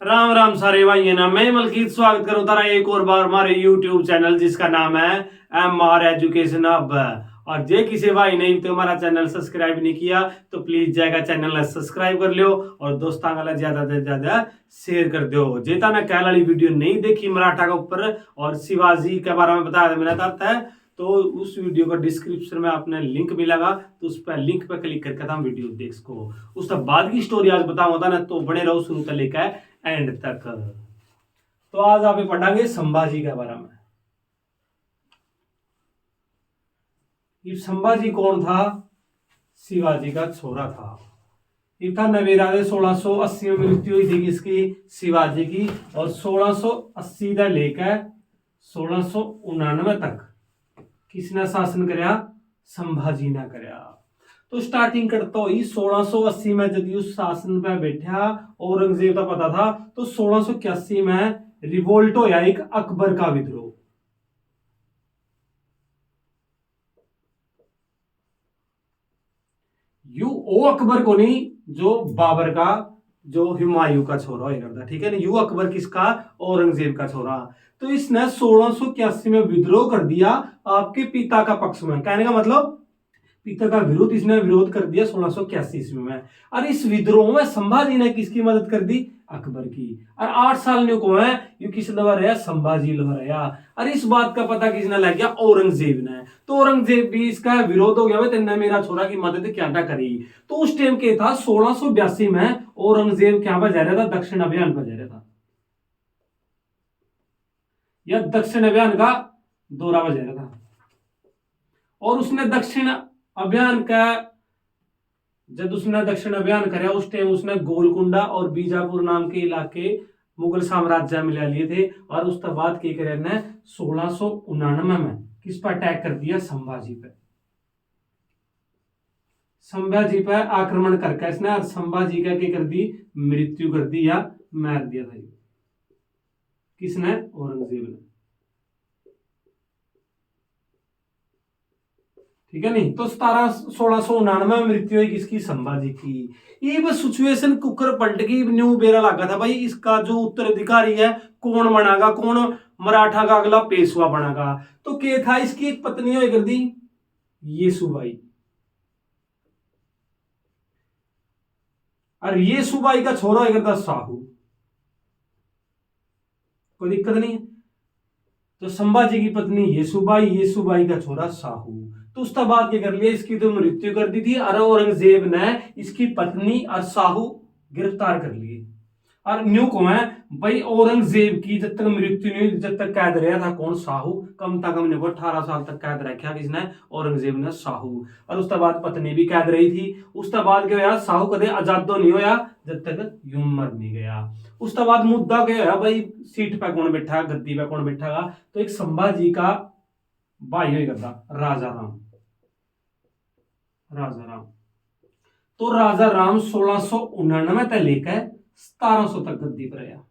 राम राम सारे भाई ना मैं मलकीत स्वागत करूं तारा एक और बार हमारे YouTube चैनल जिसका नाम है MR एजुकेशन हब। और जे किसी भाई ने तो हमारा चैनल सब्सक्राइब नहीं किया तो प्लीज जाएगा चैनल सब्सक्राइब कर लियो और दोस्तों का ज्यादा से ज्यादा शेयर कर दो। जेता ने कल वाली वीडियो नहीं देखी मराठा के ऊपर और शिवाजी के बारे में बताया मेरा अर्थ है तो उस वीडियो का डिस्क्रिप्शन में आपने लिंक मिलेगा तो उस पर लिंक पर क्लिक करके हम वीडियो देख सको। उसके बाद की स्टोरी आज बताऊंगा ना तो बने रहो शुरू से लेकर एंड तक। तो आज आप पढ़ांगे संभाजी के बारे में। ये संभाजी कौन था? शिवाजी का छोरा था। ये था नवेरा 1680 में मृत्यु हुई थी किसकी? शिवाजी की। और 1680 से लेकर 1699 तक किसने शासन कराया? संभाजी ने कराया। तो स्टार्टिंग करता ही 1680 में जब उस शासन पे बैठा औरंगजेब का पता था तो 1681 में रिवोल्ट होया एक अकबर का विद्रोह। यू ओ अकबर को नहीं जो बाबर का जो हुमायूं का छोरा होया करता, ठीक है ना। यू अकबर किसका? औरंगजेब का छोरा। तो इसने 1681 में विद्रोह कर दिया आपके पिता का पक्ष में। कहने का मतलब पिता का विरोध इसने विरोध कर दिया 1681 ईस्वी में। और इस विद्रोह में संभाजी ने किसकी मदद कर दी? अकबर की। और 8 साल ने को है यू किस लवा रहा? संभाजी लवा रहा। और इस बात का पता किसने लग गया? औरंगजेब ने। तो औरंगजेब भी इसका विरोध हो गया, तेने मेरा छोरा की मदद क्या करी। तो उस टाइम के था 1682 में औरंगजेब क्या पर जा रहा था? दक्षिण अभियान पर जा रहा था या दक्षिण अभियान का दौरा पर जा रहा था। और उसने दक्षिण अभियान का जब उसने दक्षिण अभियान कराया उस टाइम उसने गोलकुंडा और बीजापुर नाम के इलाके मुगल साम्राज्य में ले लिए थे। और उसके बाद क्या करे ने 1699 में किस पर अटैक कर दिया? संभाजी पे। संभाजी पर आक्रमण करके इसने और संभाजी का क्या कर दी? मृत्यु कर दी या मार दिया था। किसने? औरंगजेब ने। ठीक है नहीं। तो 1699 में मृत्यु हुई किसकी? संभाजी की। ये बस सिचुएशन कुकर पलट गई। न्यू बेरा लगा था भाई इसका जो उत्तराधिकारी है कौन बनागा, कौन मराठा का अगला पेशवा बनागा। तो क्या था? इसकी एक पत्नी हुई कर दी येसुबाई। और येसुबाई का छोरा हुआ करता साहू। कोई दिक्कत नहीं है। तो संभाजी की पत्नी येसुबाई, येसुबाई का छोरा साहू। तो उसका बाद क्या कर लिया? इसकी तो मृत्यु कर दी थी और औरंगजेब ने इसकी पत्नी और साहू गिरफ्तार कर लिए। और न्यू को है भाई औरंगजेब की जब तक मृत्यु नहीं, जब तक कैद रहा था कौन? साहू। कम था कम ने 18 साल तक कैद रखा किसने? औरंगजेब ने, साहू। और उसके बाद पत्नी भी कैद रही थी। उसके बाद क्या होया? साहू कदे आजादो नहीं होया जब तक यूं मर नहीं गया। उसके बाद मुद्दा क्या होया भाई सीट पे कौन बैठा, गद्दी पे कौन बैठा? तो एक संभाजी का भाई हो करता राजा राम। राजा राम। तो राजा राम 1699 तक लेकर 1700 तक गद्दी पर रहा।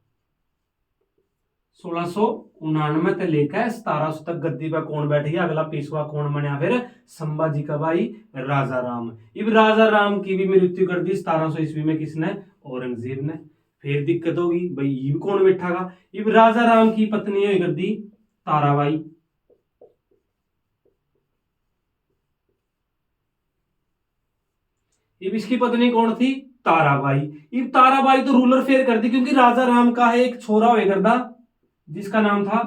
1699 तक लेकर 1700 तक गद्दी पर कौन बैठ गया? अगला पेशवा कौन बना? फिर संभाजी का भाई राजा राम। इब राजा राम की भी मृत्यु कर दी 1700 ईस्वी में किसने? औरंगजेब ने। फिर दिक्कत होगी भाई इब कौन बैठागा? इब राजा राम की पत्नी हुई कर दी ताराबाई। इब इसकी पत्नी कौन थी? ताराबाई। इब ताराबाई तो रूलर फेर कर दी क्योंकि राजा राम का है एक छोरा हुआ करता जिसका नाम था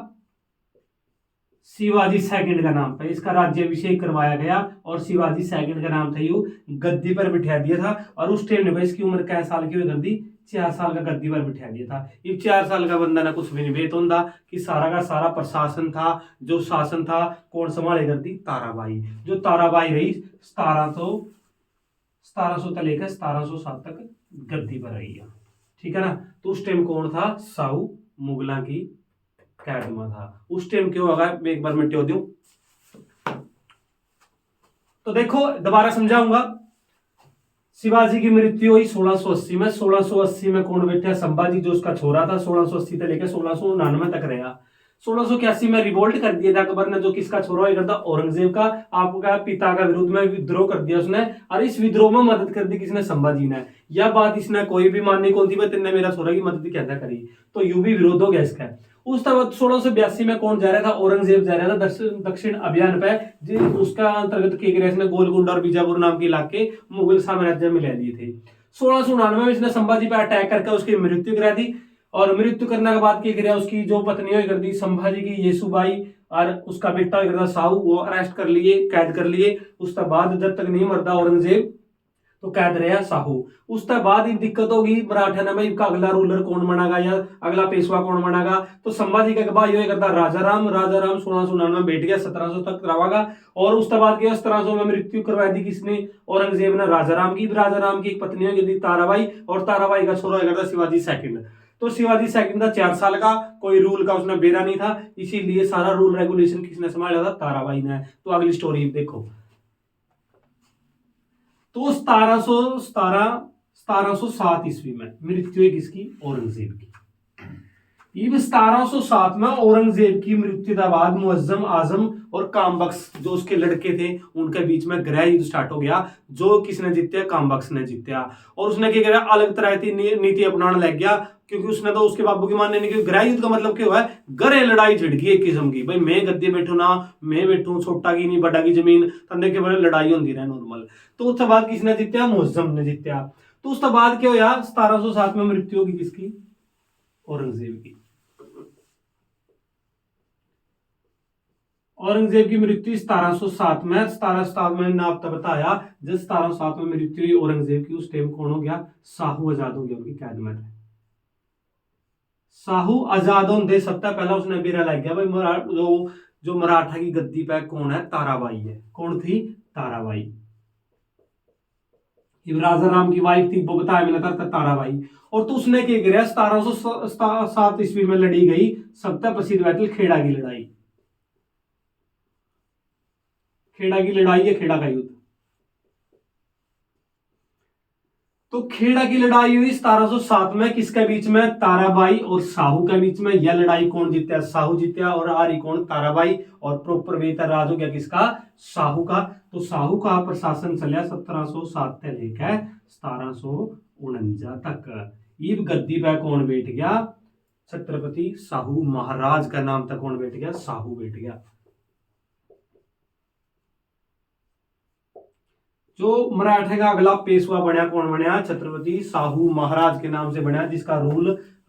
शिवाजी सेकंड का नाम था। इसका राज्याभिषेक करवाया गया और शिवाजी सेकंड का नाम था यू गद्दी पर बिठा दिया था। और उस टाइम ने इसकी उम्र कै साल की हुई कर दी? 4 साल का गद्दी पर बिठा दिया था। ये 4 साल का बंदा ना कुछ भी नहीं बेत होता कि सारा का सारा प्रशासन था जो शासन था कौन संभाले कर दी? ताराबाई। जो ताराबाई रही 1700 तक लेकर 1707 तक गद्दी पर रही है। ठीक है ना। तो उस टाइम कौन था? साहू मुगला की कैद में था। उस टाइम क्यों होगा मैं एक बार मिट्टी दूं। तो देखो दोबारा समझाऊंगा। शिवाजी की मृत्यु हुई 1680 में। 1680 में कौन बैठा? संभाजी जो उसका छोरा था। 1680 से लेकर 1699 तक रहा। 1681 में रिवोल्ट कर दिया था अकबर ने, जो किसका छोरा हुआ करता, औरंगजेब का। आपको क्या, पिता का विरुद्ध में विद्रोह कर दिया उसने, और इस विद्रोह में मदद कर दी किसने, संभाजी ने। यह बात इसने कोई भी माननी कौन थी, भाई तेने मेरा छोरा की मदद कहना करी, तो यू भी विरोध हो गया इसका। उस तरह 1682 में कौन जा रहा था, औरंगजेब जा रहा था दक्षिण अभियान पे, उसका अंतर्गत किए गए इसने गोलकुंडा और बीजापुर नाम के इलाके मुगल साम्राज्य में ले लिए थे। 1699 में इसने संभाजी पर अटैक करके उसकी मृत्यु करा दी, और मृत्यु करने के बाद क्या किया, उसकी जो पत्नी हुई कर दी संभाजी की येसुबाई, और उसका बेटा हुई करता साहू, वो अरेस्ट कर लिए, कैद कर लिए। उसके बाद जब तक नहीं मरता औरंगजेब, तो कैद रहा साहू। उसके बाद ही दिक्कत होगी मराठा ने, भाई का अगला रूलर कौन बनेगा या अगला पेशवा कौन बनेगा। तो संभाजी का भाई ये करता राजाराम। 1699 में बैठ गया, 1700 तक रवागा। और उसके बाद क्या, 1700 में मृत्यु करवा दी किसने, औरंगजेब ने, राजाराम की। राजाराम की एक पत्नी होगी ताराबाई, और ताराबाई का छोरा करता शिवाजी सेकंड। तो शिवाजी सेकंड था 4 साल का, कोई रूल का उसने बेरा नहीं था, इसीलिए सारा रूल रेगुलेशन किसने संभाला था, ताराबाई ने। तो अगली स्टोरी देखो। तो 1707 ईस्वी में मृत्यु है किसकी, औरंगजेब की। 1707 में औरंगजेब की मृत्यु के बाद मुअज्जम आजम और कामबख्श जो उसके लड़के थे, उनके बीच में गृह युद्ध स्टार्ट हो गया। जो किसने जीता, कामबख्श ने जीता। और उसने क्या किया, अलग तरह की नीति अपनाने लग गया, क्योंकि उसने तो उसके बाबू की मानने नहीं की। गृह युद्ध का मतलब क्या हुआ है, गरे लड़ाई छिड़ गई एक किस्म की, भाई मैं गद्दे बैठू ना, मैं बैठू, छोटा की नहीं बड़ा की जमीन, तंदे के बड़े लड़ाई होती रहे नॉर्मल। तो उसके बाद किसने जीता, मुअज्जम ने जीता। तो उसके बाद क्या हुआ, 1707 में मृत्यु होगी किसकी, औरंगजेब की। औरंगजेब की मृत्यु 1707 में। 1707 में मैंने आपको बताया, जब 1707 में मृत्यु हुई औरंगजेब की, उस टाइम कौन हो गया, साहू आजाद हो गया उनकी कैद में। साहू आजाद होने सबसे पहला उसने बेरा लग गया, भाई जो मराठा की गद्दी पे कौन है, ताराबाई है। कौन थी, ताराबाई। राजा राम की वाइफ थी, वो बताया मैंने था ताराबाई। और तो उसने क्या किया, 1707 ईस्वी में लड़ी गई सबसे प्रसिद्ध बैटल खेड़ा की लड़ाई। खेड़ा की लड़ाई है, खेड़ा का युद्ध। तो खेड़ा की लड़ाई हुई 1707 में, किसके बीच में, ताराबाई और साहू के बीच में। यह लड़ाई कौन जीता, साहू जीता, और आ रही कौन, ताराबाई। और प्रॉपर वेता राज हो गया किसका, साहू का। तो साहू का प्रशासन चलिया 1707 से लेकर 1749 तक। ईब गद्दी पे कौन बैठ गया, छत्रपति साहू महाराज का नाम तक कौन बैठ गया, साहू बैठ गया। जो मराठे का अगला पेशवा बनया कौन बनया, छत्रपति साहू महाराज के नाम से बनया, जिसका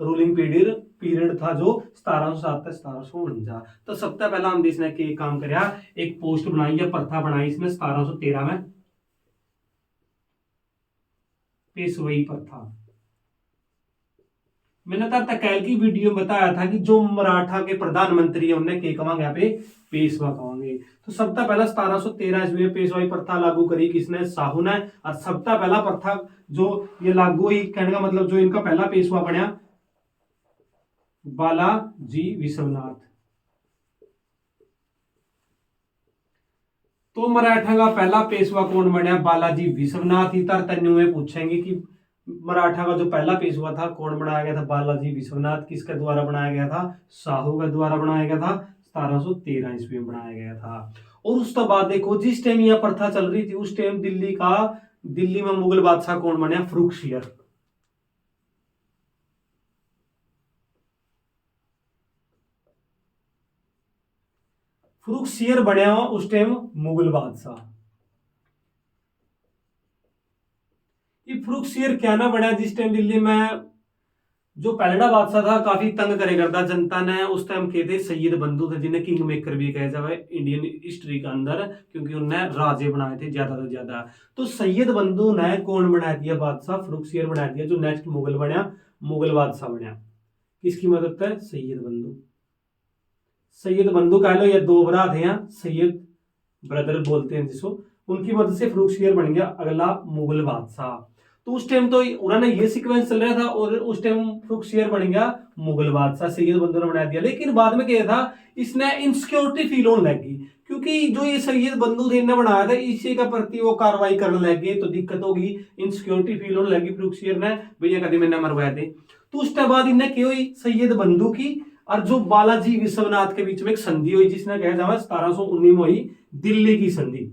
रूलिंग पीरियड था जो 1707 से 1749। तो सबसे पहला हम इसने के काम करया, एक पोस्ट बनाई है, प्रथा बनाई इसने 1713 में, पेशवाई प्रथा। मैंने तकैल की वीडियो में बताया था कि जो मराठा के प्रधानमंत्री है उन्हें के कमांगे, यहाँ पे पेशवा कहेंगे। तो सबसे पहला 1713 ईस्वी में पेशवाई प्रथा लागू करी किसने, साहू ने। और सबसे पहला प्रथा जो ये लागू हुई, कहने का मतलब जो इनका पहला पेशवा बनया, बालाजी विश्वनाथ। तो मराठा का पहला पेशवा कौन बनया, बालाजी विश्वनाथ। ही तन्यू में पूछेंगे कि मराठा का जो पहला पेशवा था कौन बनाया गया था, बालाजी विश्वनाथ। किसके द्वारा बनाया गया था, साहू के द्वारा बनाया गया था, 1713 ईस्वी में बनाया गया था। और उसके बाद देखो, जिस टाइम यह प्रथा चल रही थी उस टाइम दिल्ली में मुगल बादशाह कौन बना, फर्रुखसियर। फर्रुखसियर बनया उस टाइम मुगल बादशाह। ये फर्रुखसियर क्या ना बना, जिस टाइम दिल्ली में जो पहला बादशाह था काफी तंग करे करता जनता ने। उस टाइम के थे सैयद बंधु थे, जिन्हें किंग मेकर भी कहा जाए इंडियन हिस्ट्री के अंदर, क्योंकि उन्हें राजे बनाए थे ज्यादा से ज्यादा। तो सैयद बंधु ने कौन बना दिया बादशाह, फर्रुखसियर बना दिया, जो नेक्स्ट मुगल बनया, मुगल बादशाह बनया। किसकी मदद से, सैयद बंधु। सैयद बंधु कह लो, या दो भरा थे यहाँ, सैयद ब्रदर बोलते हैं जिसको, उनकी मदद से फर्रुखसियर बन गया अगला मुगल बादशाह। तो उस टाइम तो उन्होंने ये सीक्वेंस चल रहा था, और उस टाइम फर्रुखसियर बन गया मुगल बादशाह, सैयद बंधु ने बना दिया। लेकिन बाद में क्या था, इसने इनसिक्योरिटी फील होने लगी, क्योंकि जो ये सैयद बंधु थे इन्हें बनाया था, इसी का प्रति वो कार्रवाई करने लगे, तो दिक्कत होगी, इनसिक्योरिटी फील होने लगी फर्रुखसियर ने, भैया कभी मैंने मरवाए थे। तो उसके बाद इन्हें क्या हुई, सैयद बंधु की और जो बालाजी विश्वनाथ के बीच में एक संधि हुई जिसने कहा जाए 1719 में हुई दिल्ली की संधि।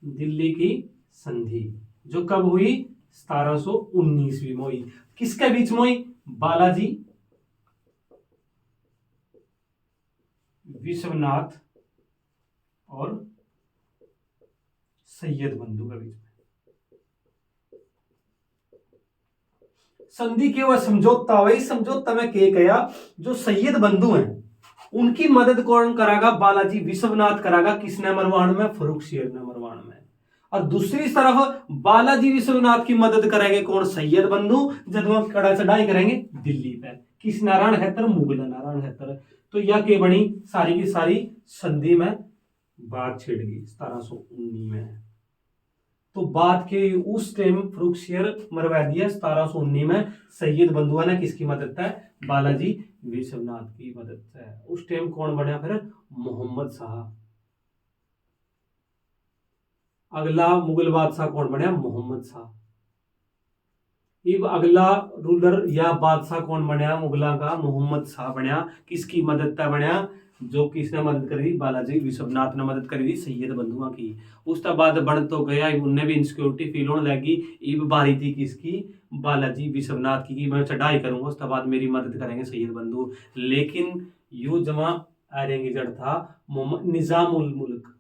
दिल्ली की संधि जो कब हुई 1719 में हुई। किसके बीच में हुई? बालाजी विश्वनाथ और सैयद बंधु के बीच में संधि के वह समझौता हुआ। इस समझौता में क्या कहा, जो सैयद बंधु हैं उनकी मदद कौन करागा? बालाजी विश्वनाथ करागा। किसने मरवाण में? फर्रुखसिंह ने मरवाण में। और दूसरी तरफ बालाजी विश्वनाथ की मदद करेंगे कौन? सैयद बंधु, जब वह कड़ा चढ़ाई करेंगे दिल्ली पे। किस नारायण हैतर? मुगल नारायण हैतर। तो यह के बनी सारी की सारी संधि में बात छिड़ गई 1719 में। तो बात के उस टाइम फर्रुखसिंह मरवा दिया 1719 में सैयद बंधुआ ने। किसकी मदद है? बालाजी विश्वनाथ की मदद से। उस टाइम कौन बना फिर? मोहम्मद शाह। अगला मुगल बादशाह कौन बना? मोहम्मद शाह। अब अगला रूलर या बादशाह कौन बनया मुगलों का? मोहम्मद शाह बनया। किसकी मदद से बनया? जो किसने मदद करी? बालाजी विश्वनाथ ने मदद करी थी सैयद बंधुआ की। उसके बाद बन तो गया, उनने भी इनसिक्योरिटी फील होने लगी। इब बारी थी किसकी? बालाजी विश्वनाथ की मैं चढ़ाई करूंगा, उसके बाद मेरी मदद करेंगे सैयद बंधु। लेकिन यू जमा आरेंगेजर था मोहम्मद निजाम उल मुल्क।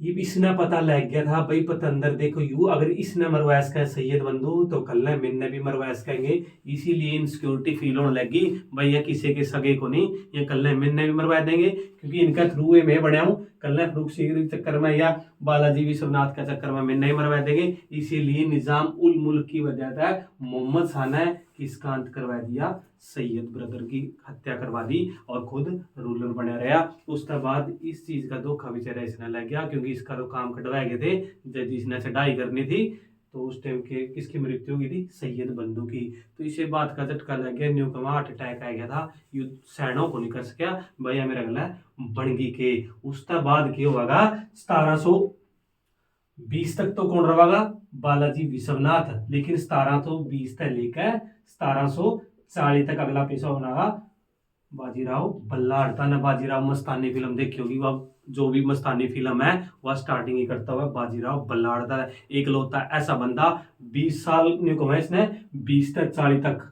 ये इसने पता लग गया था भाई पतंदर देखो यू अगर इसने मरवास का सैयद बंधु तो कल ने मिन्ने भी मरवास कहेंगे। इसीलिए इनसिक्योरिटी फील होने लगी भैया किसी के सगे को नहीं, ये कल ने मिन्ने भी मरवा देंगे क्योंकि इनका थ्रू मैं बना हूं। कल ने फर्रुखसिंह के चक्कर में या बालाजी विश्वनाथ का चक्कर में मिन्ने ही मरवा देंगे। इसीलिए निजाम उल मुल्क की वजह से मोहम्मद शाह ने किसका अंत करवा दिया? सैयद ब्रदर की हत्या करवा दी और खुद रूलर बना रहा। उसके बाद इस चीज का धोखा बेचारा इसने लग गया क्योंकि इसका तो काम कटवाए गए थे जब जिसने चढ़ाई करनी थी। तो उस टाइम के किसकी मृत्यु हुई थी? सैयद बंधु की। तो इसे बात का झटका लग गया, न्यू कमा हार्ट अटैक आ गया था, युद्ध सैनों को नहीं कर सका भैया मेरा गला बनगी के। उसके बाद क्या होगा? 1720 तक तो कौन रहेगा? बालाजी विश्वनाथ। लेकिन 1720 तक लेकर 1740 तक अगला पैसा होना बाजीराव बल्लाड़ था ना। बाजीराव मस्तानी फिल्म देखी होगी, वह जो भी मस्तानी फिल्म है वह स्टार्टिंग ही करता हुआ बाजीराव बल्लाड़ था। एक लौता ऐसा बंदा 20 साल ने को इसने 20 तक 40 तक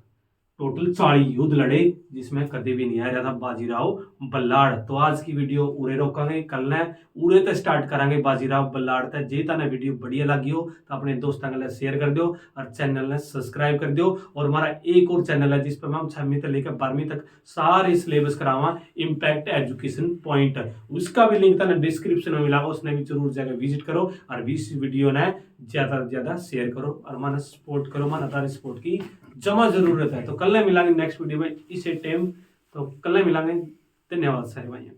टोटल 40 युद्ध लड़े जिसमें कभी भी नहीं आ रहा था बाजीराव बल्लाड़। तो आज की वीडियो उरे रोकांगे, कल ने उरे तक स्टार्ट करांगे बाजीराव बल्लाड़ तक। जे तना वीडियो बढ़िया लगी हो तो अपने दोस्तों के लिए शेयर कर दो और चैनल ने सब्सक्राइब कर दो। और हमारा एक और चैनल है जिस पर हम 6वीं तक लेकर 12वीं तक सारे सिलेबस करावा, इम्पैक्ट एजुकेशन पॉइंट। उसका भी लिंक तना डिस्क्रिप्शन में मिला, उसने भी जरूर जाकर विजिट करो और इस वीडियो ने ज्यादा से ज्यादा शेयर करो और माना सपोर्ट करो। माना तारी सपोर्ट की जमा जरूरत है। तो कल मिलांगे नेक्स्ट वीडियो में इसे टाइम, तो कल मिलांगे। धन्यवाद सारे भाइयों।